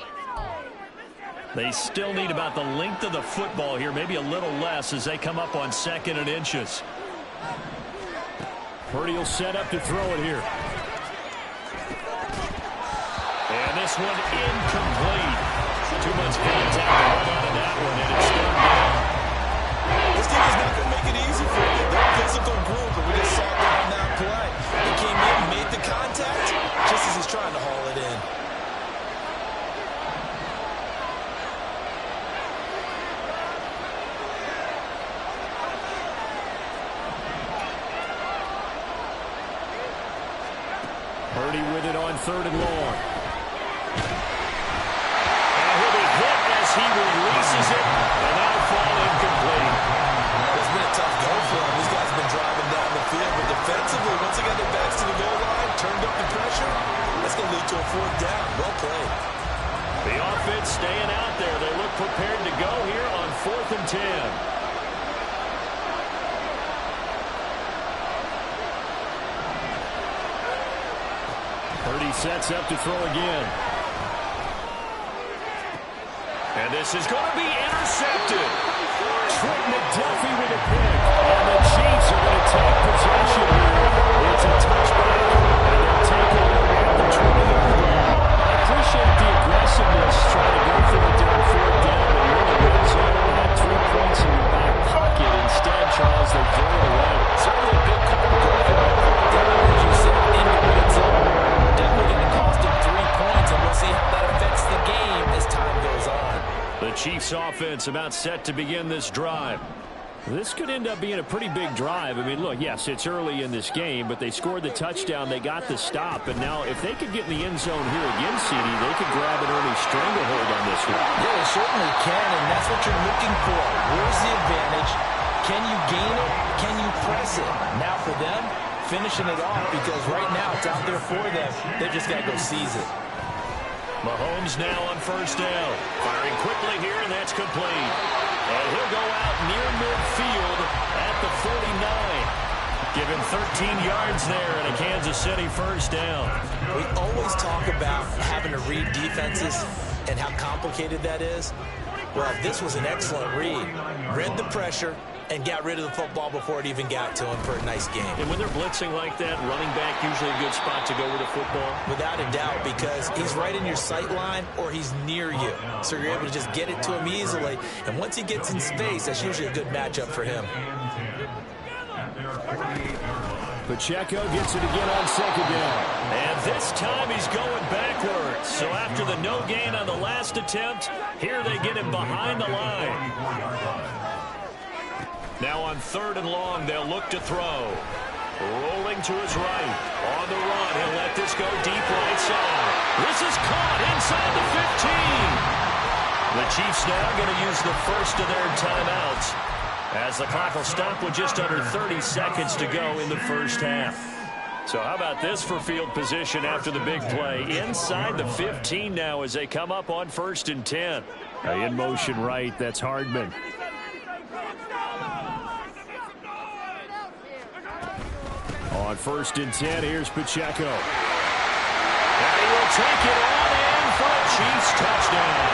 They still need about the length of the football here, maybe a little less as they come up on 2nd and inches. Purdy will set up to throw it here. And this one incomplete. Too much contact to run out of that one, and it's still down. This team is not going to make it easy for you. They're a physical group, and we just saw that on that play. He came in, made the contact, just as he's trying to haul it in. Purdy with it on 3rd and long. And he'll be hit as he releases it, and that'll fall incomplete. It's been a tough go for him. These guys have been driving down the field, but defensively, once they got their backs to the goal line, turned up the pressure, that's going to lead to a 4th down. Well played. The offense staying out there. They look prepared to go here on 4th and 10. Purdy sets up to throw again. And this is going to be intercepted. Trent McDuffie with a pick. And the Chiefs are going to take possession here. It's a touchback, and they'll take it at the 20-yard line. I appreciate the aggressiveness trying to go for it down 4th down. And you're in the red zone and had 3 points in your back pocket. Instead, Charles, they throw it away. Certainly a good call to go for that 4th down, as you said, in the red zone. Definitely going to cost him 3 points, and we'll see how that affects the game as time goes on. The Chiefs offense about set to begin this drive. This could end up being a pretty big drive. I mean, look, yes, it's early in this game, but they scored the touchdown, they got the stop, and now if they could get in the end zone here again, CD, they could grab an early stranglehold on this one. Yeah, they certainly can, and that's what you're looking for. Where's the advantage? Can you gain it? Can you press it? Now for them, finishing it off, because right now it's out there for them. They just got to go seize it. Mahomes now on 1st down. Firing quickly here, and that's complete. And he'll go out near midfield at the 49. Give him 13 yards there and a Kansas City 1st down. We always talk about having to read defenses and how complicated that is. Well, this was an excellent read. Read the pressure and got rid of the football before it even got to him for a nice game. And when they're blitzing like that, running back usually a good spot to go with the football? Without a doubt, because he's right in your sight line or he's near you. So you're able to just get it to him easily. And once he gets in space, that's usually a good matchup for him. Pacheco gets it again on 2nd down. And this time he's going backwards. So after the no gain on the last attempt, here they get him behind the line. Now on 3rd and long, they'll look to throw. Rolling to his right. On the run, he'll let this go deep right side. This is caught inside the 15. The Chiefs now going to use the first of their timeouts, as the clock will stop with just under 30 seconds to go in the 1st half. So how about this for field position after the big play? Inside the 15 now as they come up on 1st and 10. In motion right, that's Hardman. On 1st and 10, here's Pacheco. And he will take it on in for a Chiefs touchdown.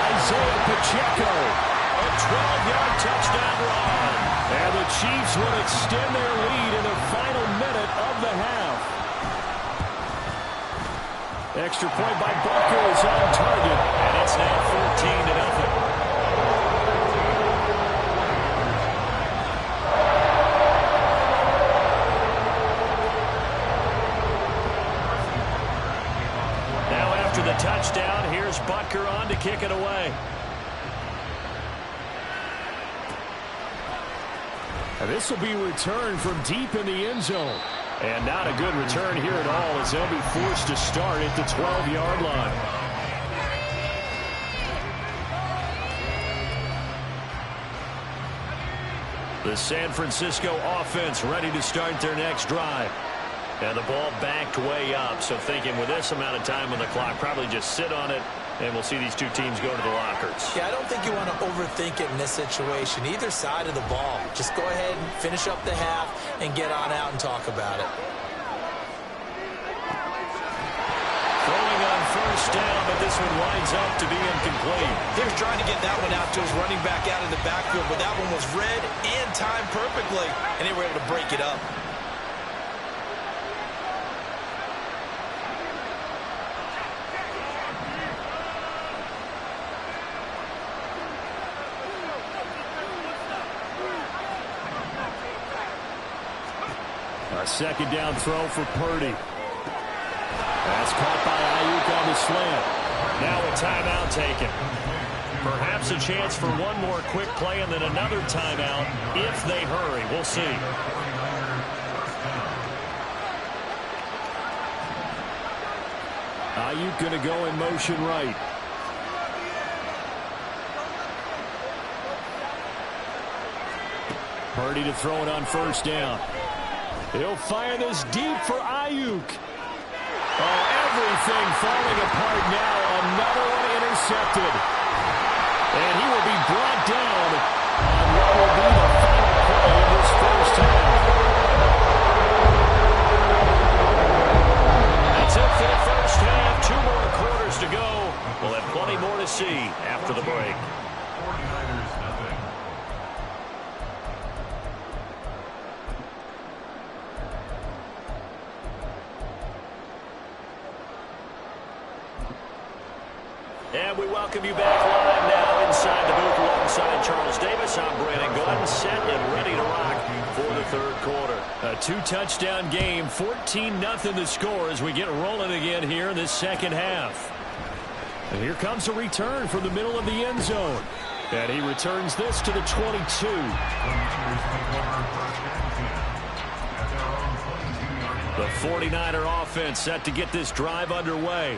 Isaiah Pacheco, a 12-yard touchdown run. And the Chiefs will extend their lead in the final minute of the half. Extra point by Butker is on target, and it's now 14-0. After the touchdown, here's Butker on to kick it away. And this will be returned from deep in the end zone. And not a good return here at all, as they'll be forced to start at the 12-yard line. The San Francisco offense ready to start their next drive. And the ball backed way up, so thinking with this amount of time on the clock, probably just sit on it, and we'll see these two teams go to the lockers. Yeah, I don't think you want to overthink it in this situation. Either side of the ball. Just go ahead and finish up the half and get on out and talk about it. Throwing on first down, but this one winds up to be incomplete. He was trying to get that one out to his running back out in the backfield, but that one was read and timed perfectly, and they were able to break it up. A second down throw for Purdy. That's caught by Ayuk on the slant. Now a timeout taken. Perhaps a chance for one more quick play and then another timeout if they hurry. We'll see. Ayuk going to go in motion right. Purdy to throw it on first down. He'll fire this deep for Ayuk. Oh, everything falling apart now. Another one intercepted. And he will be brought down on what will be the final play of this first half. That's it for the first half. 2 more quarters to go. We'll have plenty more to see after the break. 49ers nothing. And we welcome you back live now inside the booth alongside Charles Davis. I'm Brandon Glenn, set and ready to rock for the third quarter. A 2-touchdown game, 14-0 the score as we get rolling again here in this second half. And here comes a return from the middle of the end zone. And he returns this to the 22. The 49er offense set to get this drive underway.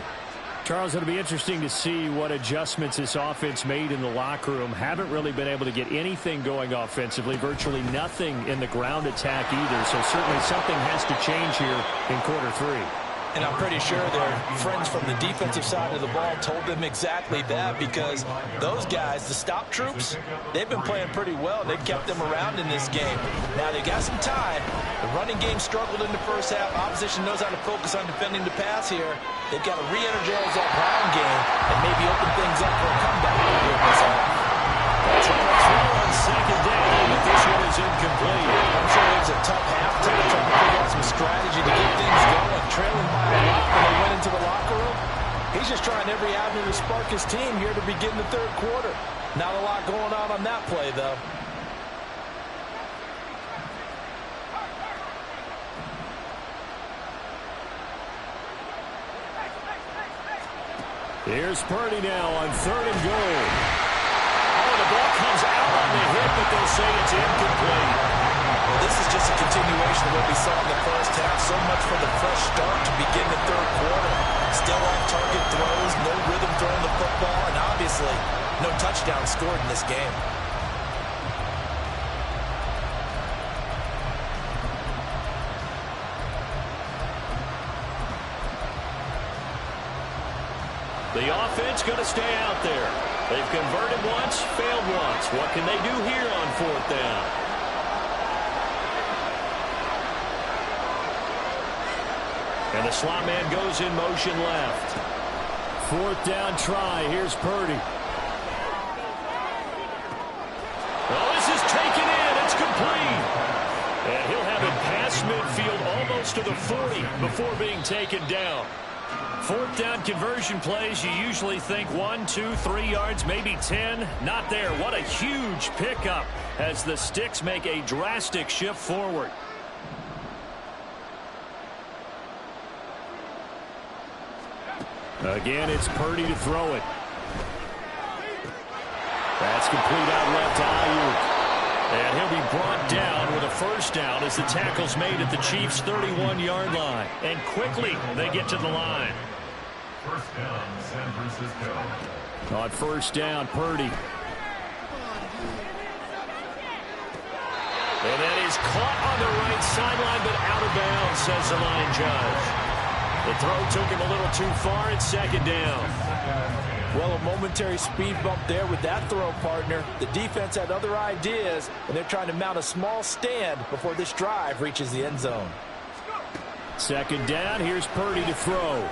Charles, it'll be interesting to see what adjustments this offense made in the locker room. Haven't really been able to get anything going offensively, virtually nothing in the ground attack either. So certainly something has to change here in quarter 3. And I'm pretty sure their friends from the defensive side of the ball told them exactly that, because those guys, the stop troops, they've been playing pretty well. They've kept them around in this game. Now, they got some time. The running game struggled in the first half. Opposition knows how to focus on defending the pass here. They've got to re-energize that ground game and maybe open things up for a comeback here in this half. Trying to throw on second down, but this one is incomplete. I'm sure it was a tough halftime trying to figure out some strategy to get things going. Trailing by a lot when they went into the locker room. He's just trying every avenue to spark his team here to begin the third quarter. Not a lot going on that play, though. Here's Purdy now on 3rd and goal. Oh, the ball comes out on the hit, but they'll say it's incomplete. Well, this is just a continuation of what we saw in the first half. So much for the fresh start to begin the third quarter. Still off-target throws, no rhythm throwing the football, and obviously no touchdown scored in this game. The offense going to stay out there. They've converted once, failed once. What can they do here on 4th down? And the slot man goes in motion left. 4th down try. Here's Purdy. Oh, this is taken in. It's complete. And he'll have it past midfield almost to the 40 before being taken down. 4th down conversion plays, you usually think 1, 2, 3 yards, maybe 10. Not there. What a huge pickup as the Sticks make a drastic shift forward. Again, it's Purdy to throw it. That's complete out left to Ayuk. And he'll be brought down with a first down as the tackle's made at the Chiefs' 31-yard line. And quickly, they get to the line. First down, San Francisco. On first down, Purdy. And that is caught on the right sideline, but out of bounds, says the line judge. The throw took him a little too far. It's second down. Well, a momentary speed bump there with that throw, partner. The defense had other ideas, and they're trying to mount a small stand before this drive reaches the end zone. Second down. Here's Purdy to throw.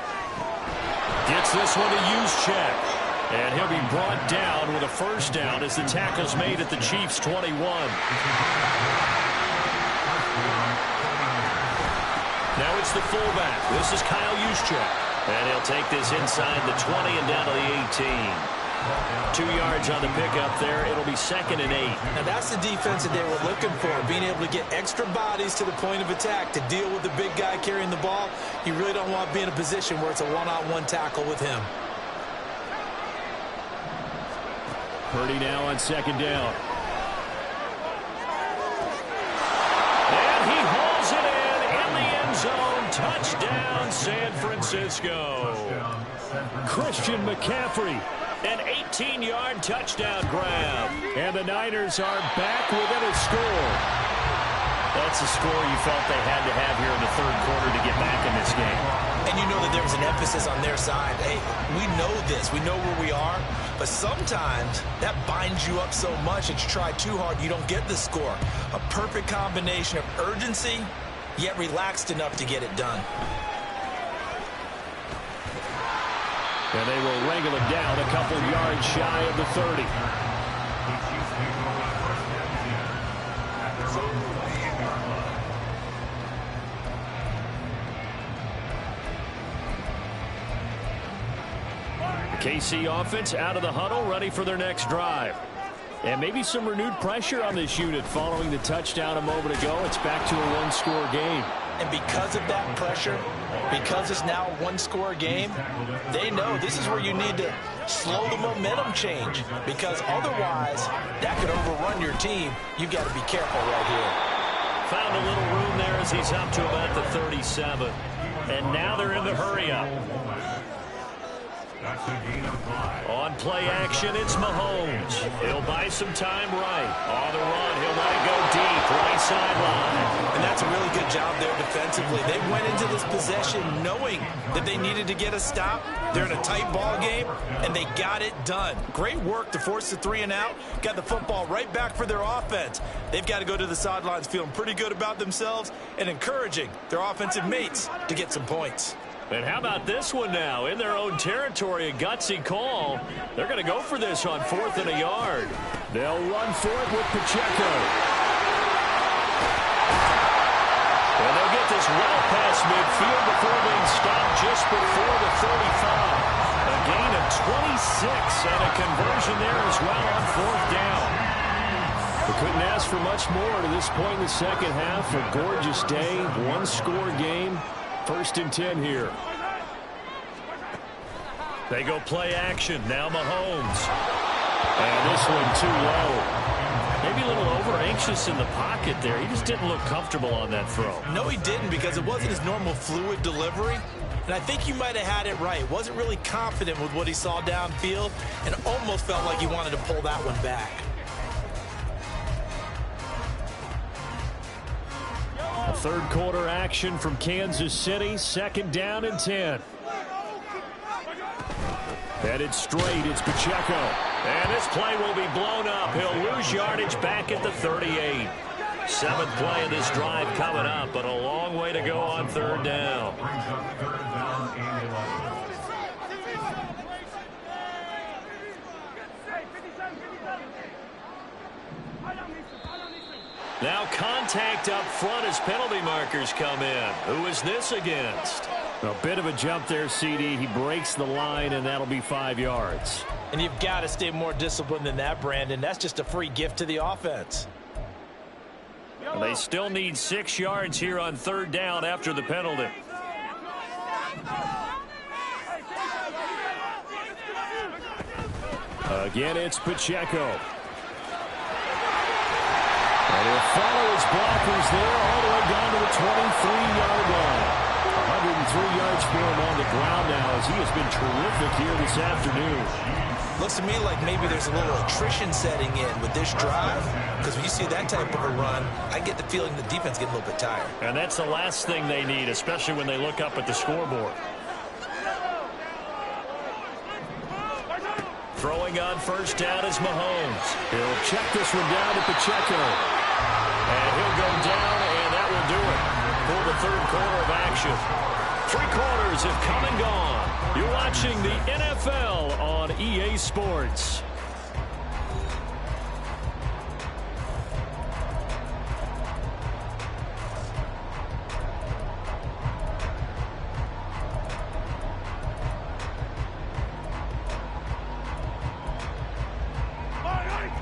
Gets this one to Juszczyk. And he'll be brought down with a first down as the tackle's made at the Chiefs' 21. Now it's the fullback. This is Kyle Juszczyk. And he'll take this inside the 20 and down to the 18. 2 yards on the pickup there. It'll be second and 8. Now that's the defense that they were looking for, being able to get extra bodies to the point of attack to deal with the big guy carrying the ball. You really don't want to be in a position where it's a one-on-one tackle with him. Purdy now on second down. And he hauls it in the end zone. Touchdown, San Francisco. Christian McCaffrey, an 18-yard touchdown grab. And the Niners are back within a score. That's a score you felt they had to have here in the third quarter to get back in this game. And you know that there was an emphasis on their side. Hey, we know this. We know where we are. But sometimes that binds you up so much that you try too hard, you don't get the score. A perfect combination of urgency, yet relaxed enough to get it done. And they will wrangle him down a couple yards shy of the 30. KC offense out of the huddle, ready for their next drive. And maybe some renewed pressure on this unit following the touchdown a moment ago. It's back to a one-score game. And because of that pressure, because it's now a one-score game, they know this is where you need to slow the momentum change, because otherwise that could overrun your team. You've got to be careful right here. Found a little room there as he's up to about the 37. And now they're in the hurry-up. On play action, it's Mahomes. He'll buy some time right. On the run, he'll let it go deep, right sideline. And that's a really good job there defensively. They went into this possession knowing that they needed to get a stop. They're in a tight ball game, and they got it done. Great work to force the 3 and out. Got the football right back for their offense. They've got to go to the sidelines feeling pretty good about themselves and encouraging their offensive mates to get some points. And how about this one now? In their own territory, a gutsy call. They're going to go for this on 4th and a yard. They'll run for it with Pacheco. And they'll get this well past midfield before being stopped just before the 35. A gain of 26 and a conversion there as well on 4th down. We couldn't ask for much more to this point in the second half. A gorgeous day, one-score game. 1st and 10 here. They go play action. Now Mahomes. And this one too low. Maybe a little over-anxious in the pocket there. He just didn't look comfortable on that throw. No, he didn't, because it wasn't his normal fluid delivery. And I think you might have had it right. Wasn't really confident with what he saw downfield and almost felt like he wanted to pull that one back. A third quarter action from Kansas City. 2nd down and 10. Headed straight, it's Pacheco. And this play will be blown up. He'll lose yardage back at the 38. 7th play of this drive coming up, but a long way to go on 3rd down. Now contact up front as penalty markers come in. Who is this against? A bit of a jump there, CD. He breaks the line, and that'll be 5 yards. And you've got to stay more disciplined than that, Brandon. That's just a free gift to the offense. And they still need 6 yards here on 3rd down after the penalty. Again, it's Pacheco. And he'll follow his blockers there all the way down to the 23-yard line. 103 yards for him on the ground now as he has been terrific here this afternoon. Looks to me like maybe there's a little attrition setting in with this drive, because when you see that type of a run, I get the feeling the defense getting a little bit tired. And that's the last thing they need, especially when they look up at the scoreboard. Throwing on first down is Mahomes. He'll check this one down to Pacheco. And he'll go down, and that will do it for the third quarter of action. 3 quarters have come and gone. You're watching the NFL on EA Sports.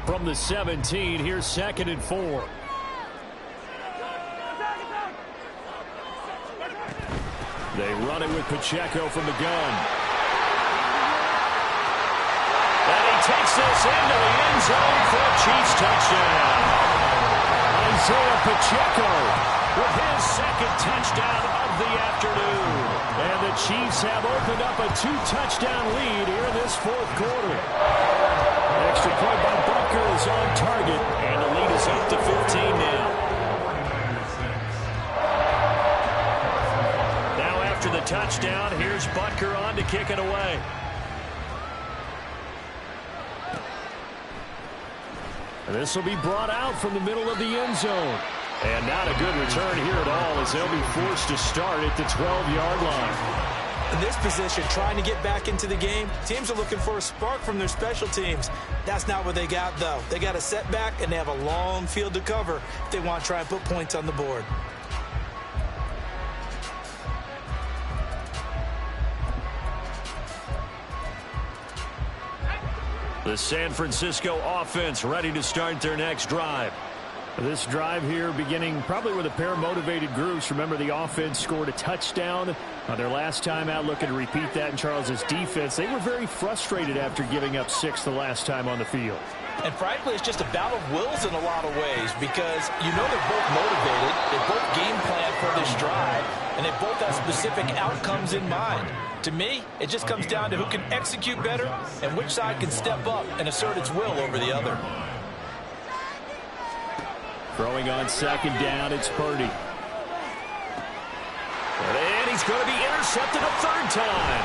From the 17, here's 2nd and 4. They run it with Pacheco from the gun. And he takes this into the end zone for a Chiefs touchdown. Isaiah Pacheco with his 2nd touchdown of the afternoon. And the Chiefs have opened up a 2-touchdown lead here in this 4th quarter. Extra point by Butker is on target, and the lead is up to 15 now. Now after the touchdown, here's Butker on to kick it away. And this will be brought out from the middle of the end zone. And not a good return here at all as they'll be forced to start at the 12-yard line. In this position, trying to get back into the game, teams are looking for a spark from their special teams. That's not what they got, though. They got a setback, and they have a long field to cover if they want to try and put points on the board. The San Francisco offense ready to start their next drive. This drive here beginning probably with a pair of motivated groups. Remember, the offense scored a touchdown their last time out, looking to repeat that in Charles's defense. They were very frustrated after giving up 6 the last time on the field. And frankly, it's just a battle of wills in a lot of ways because you know they're both motivated, they both game plan for this drive, and they both have specific outcomes in mind. To me, it just comes down to who can execute better and which side can step up and assert its will over the other. Throwing on 2nd down, it's Purdy. And he's going to be intercepted a 3rd time.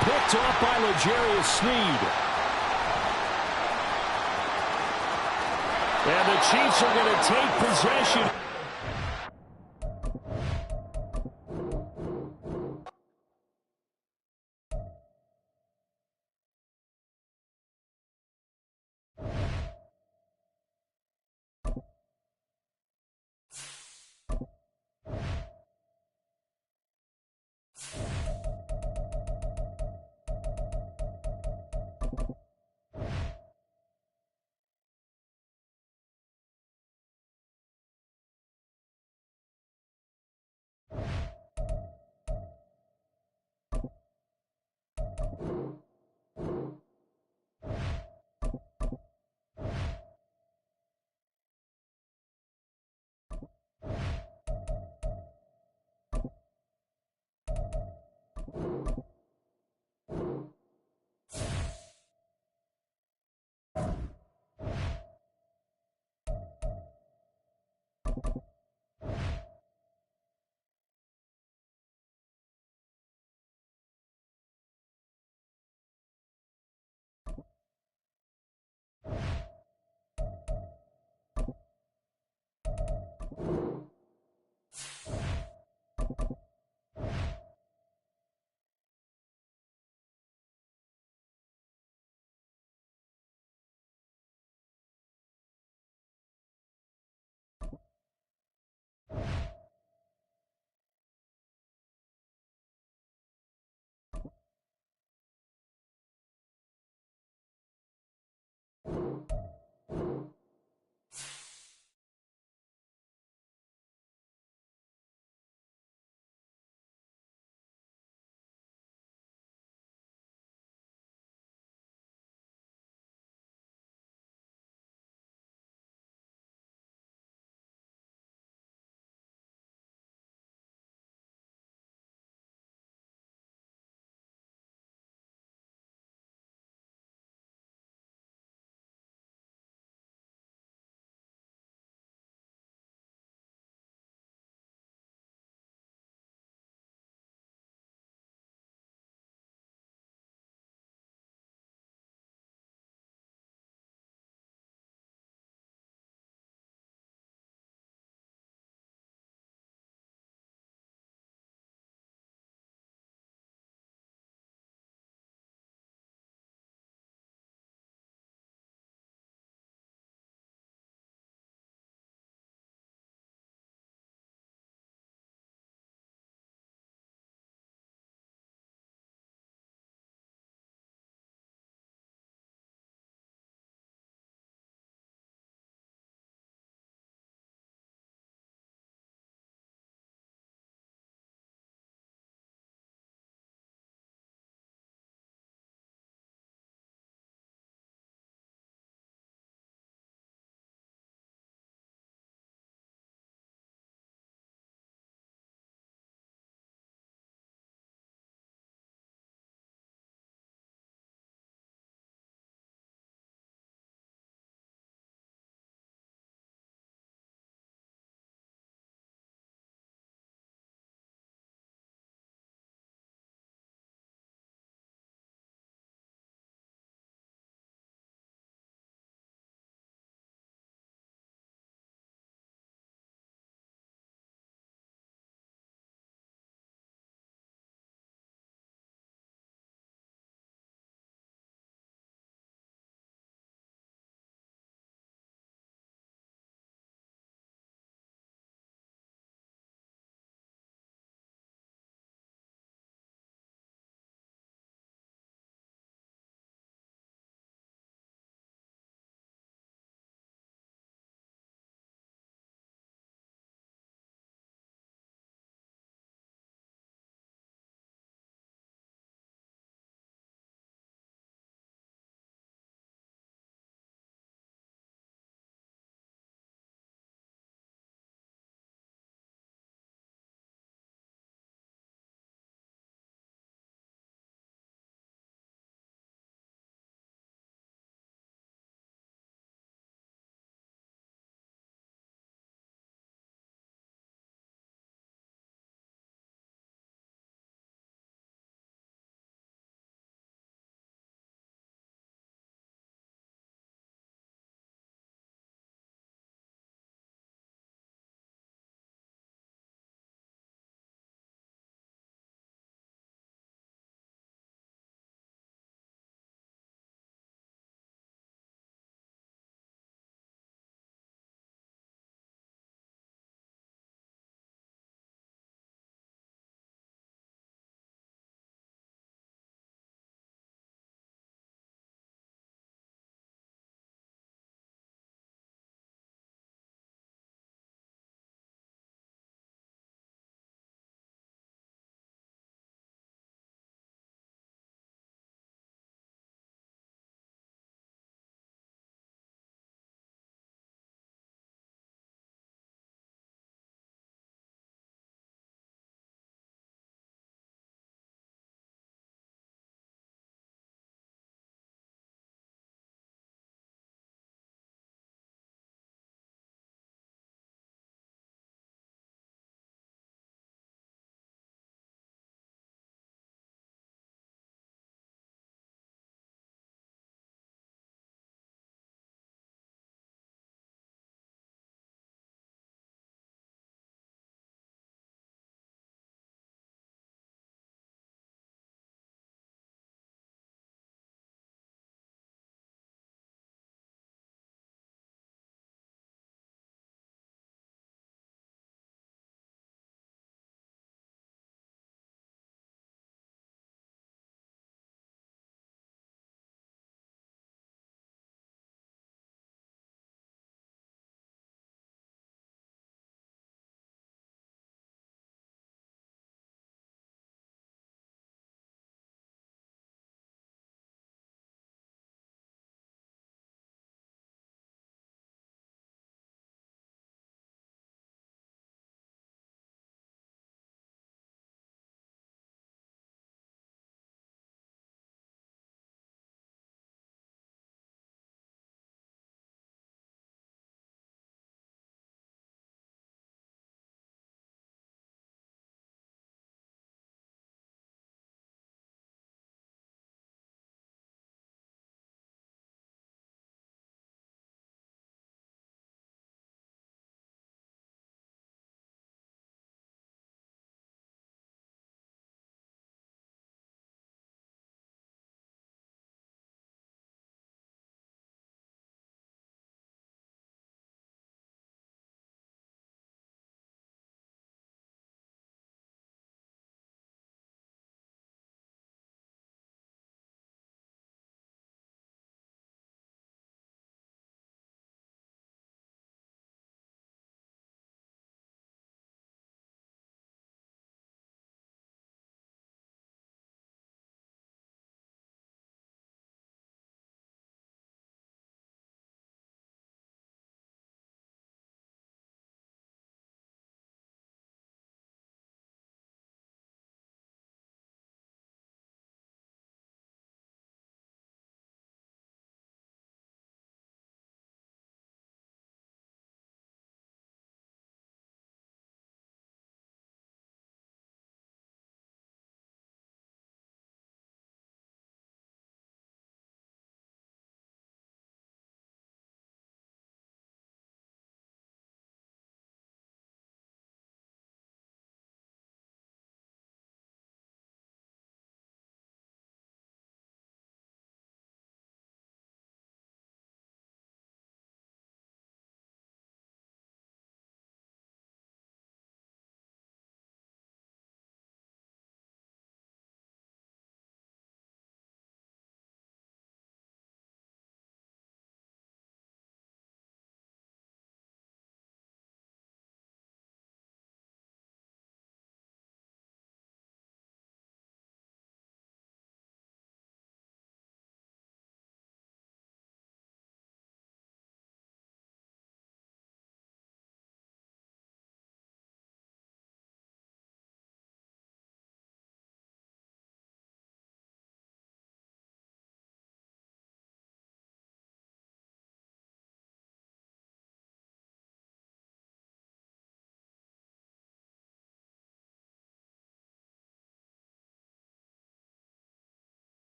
Picked off by L'Jarius Sneed. And the Chiefs are going to take possession.